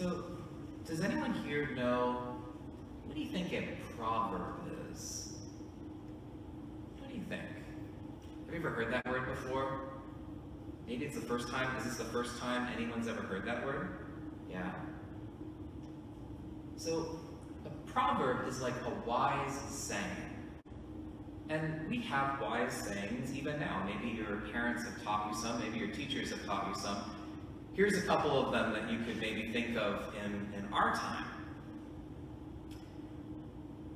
So, does anyone here know, what do you think a proverb is? What do you think? Have you ever heard that word before? Maybe it's the first time. Is this the first time anyone's ever heard that word? Yeah? So, a proverb is like a wise saying. And we have wise sayings even now. Maybe your parents have taught you some, maybe your teachers have taught you some. Here's a couple of them that you could maybe think of in our time.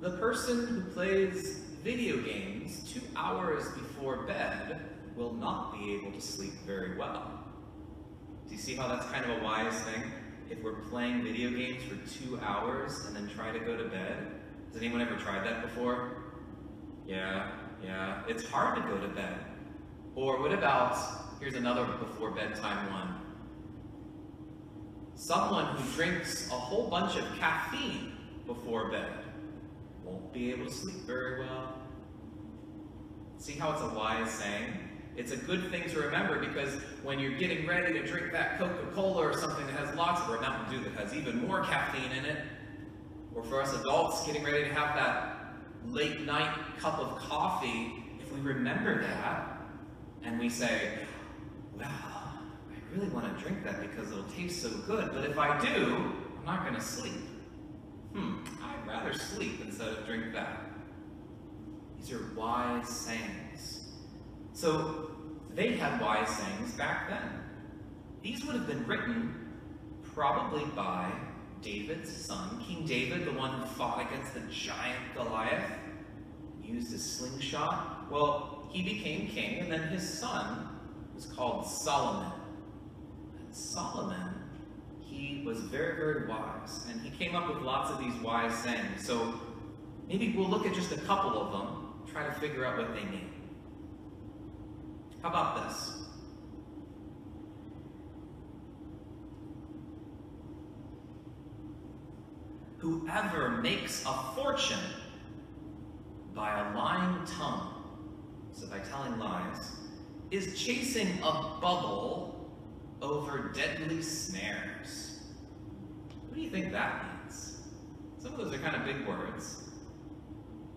The person who plays video games 2 hours before bed will not be able to sleep very well. Do you see how that's kind of a wise thing? If we're playing video games for 2 hours and then try to go to bed, has anyone ever tried that before? Yeah, it's hard to go to bed. Or what about, here's another before bedtime one. Someone who drinks a whole bunch of caffeine before bed won't be able to sleep very well. See how it's a wise saying? It's a good thing to remember because when you're getting ready to drink that Coca-Cola or something that has lots of, or Mountain Dew that has even more caffeine in it, or for us adults getting ready to have that late night cup of coffee, if we remember that and we say, well, I really want to drink that because it'll taste so good, but if I do, I'm not going to sleep. I'd rather sleep instead of drink that. These are wise sayings. So they had wise sayings back then. These would have been written probably by David's son, King David, the one who fought against the giant Goliath, used his slingshot. Well, he became king, and then his son was called Solomon. And Solomon, he was very, very wise, and he came up with lots of these wise sayings. So maybe we'll look at just a couple of them, try to figure out what they mean. How about this? Whoever makes a fortune by a lying tongue, so by telling lies, is chasing a bubble over deadly snares. What do you think that means? Some of those are kind of big words.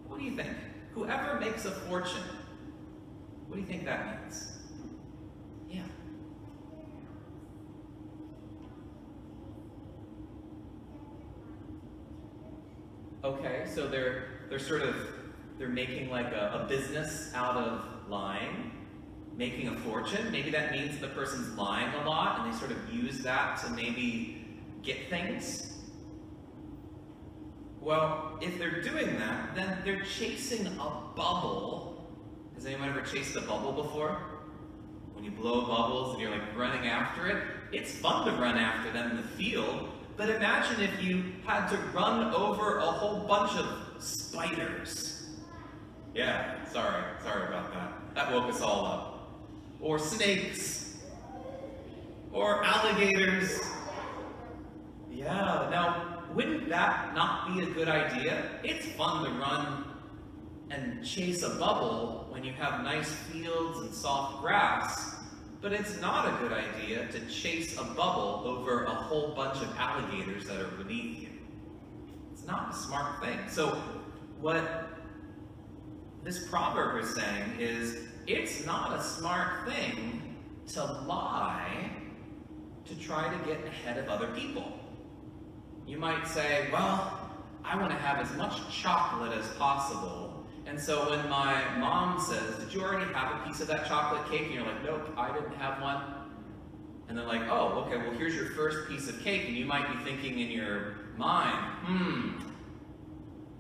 What do you think? Whoever makes a fortune, what do you think that means? Yeah. Okay, so they're making like a business out of lying, making a fortune. Maybe that means the person's lying a lot and they sort of use that to maybe get things. Well, if they're doing that, then they're chasing a bubble. Has anyone ever chased a bubble before? When you blow bubbles and you're like running after it, it's fun to run after them in the field. But imagine if you had to run over a whole bunch of spiders. Yeah, sorry about that. That woke us all up. Or snakes. Or alligators. Yeah, now, wouldn't that not be a good idea? It's fun to run and chase a bubble when you have nice fields and soft grass. But it's not a good idea to chase a bubble over a whole bunch of alligators that are beneath you. It's not a smart thing. So what this proverb is saying is, it's not a smart thing to lie to try to get ahead of other people. You might say, well, I want to have as much chocolate as possible. And so when my mom says, did you already have a piece of that chocolate cake? And you're like, nope, I didn't have one. And they're like, oh, okay, well, here's your first piece of cake. And you might be thinking in your mind,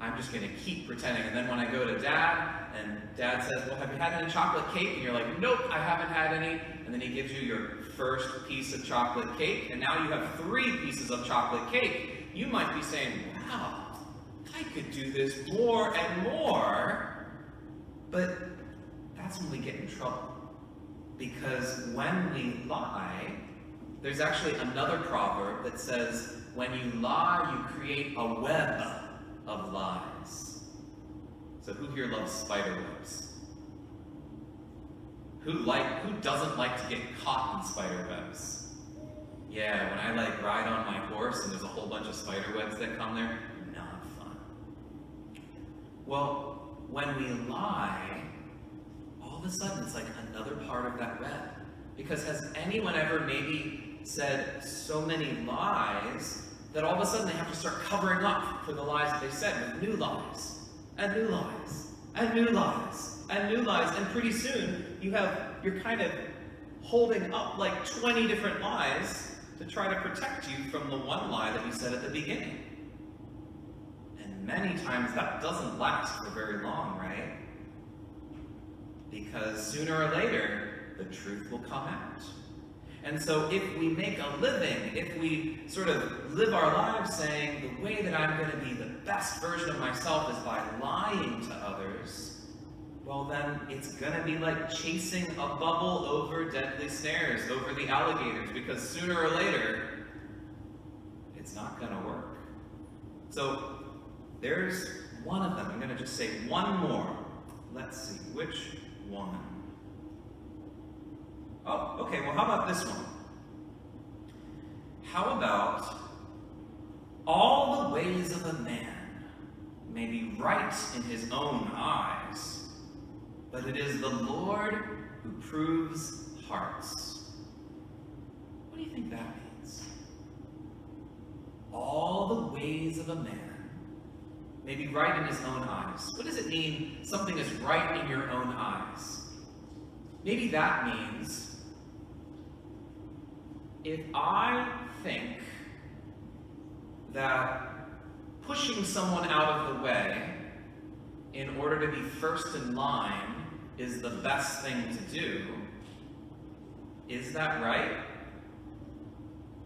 I'm just going to keep pretending. And then when I go to Dad, and Dad says, well, have you had any chocolate cake? And you're like, nope, I haven't had any. And then he gives you your first piece of chocolate cake. And now you have 3 pieces of chocolate cake. You might be saying, wow, I could do this more and more, but that's when we get in trouble. Because when we lie, there's actually another proverb that says, when you lie, you create a web of lies. So who here loves spider webs? Who doesn't like to get caught in spider webs? Yeah, when I like ride on my horse and there's a whole bunch of spider webs that come there, not fun. Well, when we lie, all of a sudden it's like another part of that web. Because has anyone ever maybe said so many lies that all of a sudden they have to start covering up for the lies that they said with new lies, and new lies, and new lies, and new lies, and pretty soon you're kind of holding up like 20 different lies to try to protect you from the one lie that you said at the beginning. And many times that doesn't last for very long, right? Because sooner or later, the truth will come out. And so if we make a living, if we sort of live our lives saying the way that I'm going to be the best version of myself is by lying to others, well then it's going to be like chasing a bubble over deadly snares, over the alligators, because sooner or later, it's not going to work. So there's one of them. I'm going to just say one more. Let's see, which one? Oh, okay, well, how about this one? How about all the ways of a man may be right in his own eyes, but it is the Lord who proves hearts. What do you think that means? All the ways of a man may be right in his own eyes. What does it mean something is right in your own eyes? Maybe that means if I think that pushing someone out of the way in order to be first in line is the best thing to do, is that right?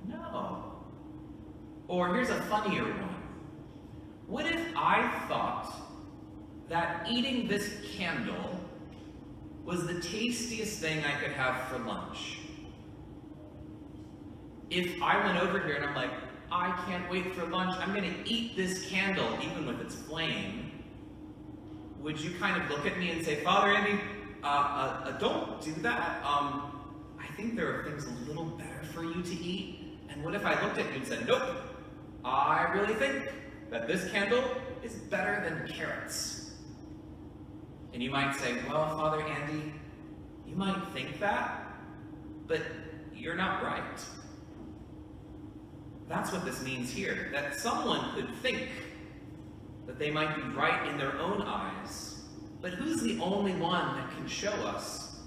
No. Or here's a funnier one. What if I thought that eating this candle was the tastiest thing I could have for lunch? If I went over here and I'm like, I can't wait for lunch, I'm going to eat this candle even with its flame, would you kind of look at me and say, Father Andy, don't do that. I think there are things a little better for you to eat. And what if I looked at you and said, nope, I really think that this candle is better than carrots? And you might say, well, Father Andy, you might think that, but you're not right. That's what this means here, that someone could think that they might be right in their own eyes, but who's the only one that can show us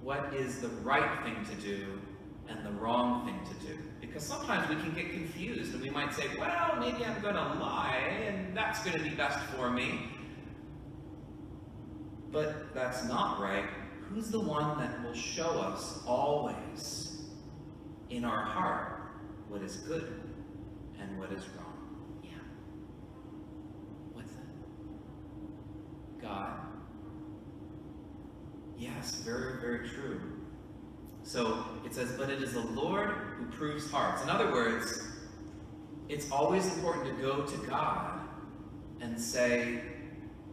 what is the right thing to do and the wrong thing to do? Because sometimes we can get confused and we might say, well, maybe I'm going to lie and that's going to be best for me. But that's not right. Who's the one that will show us always in our heart what is good and what is wrong? Yeah. What's that? God. Yes, very, very true. So it says, but it is the Lord who proves hearts. In other words, it's always important to go to God and say,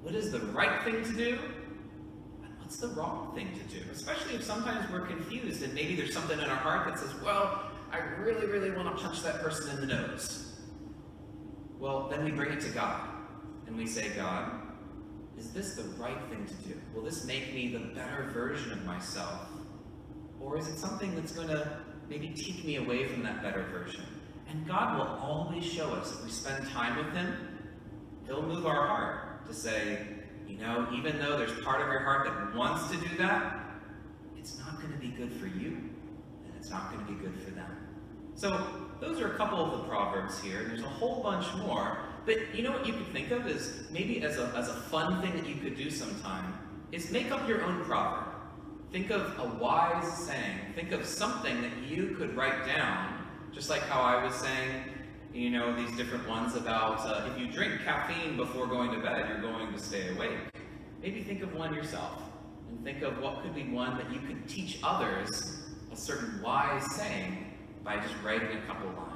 what is the right thing to do? And what's the wrong thing to do? Especially if sometimes we're confused and maybe there's something in our heart that says, well, I really, really want to punch that person in the nose. Well, then we bring it to God and we say, God, is this the right thing to do? Will this make me the better version of myself? Or is it something that's going to maybe take me away from that better version? And God will always show us, if we spend time with Him, He'll move our heart to say, you know, even though there's part of your heart that wants to do that, it's not going to be good for you, and it's not going to be good for them. So those are a couple of the Proverbs here. There's a whole bunch more. But you know what you could think of is maybe as a fun thing that you could do sometime is make up your own proverb. Think of a wise saying. Think of something that you could write down, just like how I was saying, you know, these different ones about if you drink caffeine before going to bed, you're going to stay awake. Maybe think of one yourself and think of what could be one that you could teach others a certain wise saying by just writing a couple lines.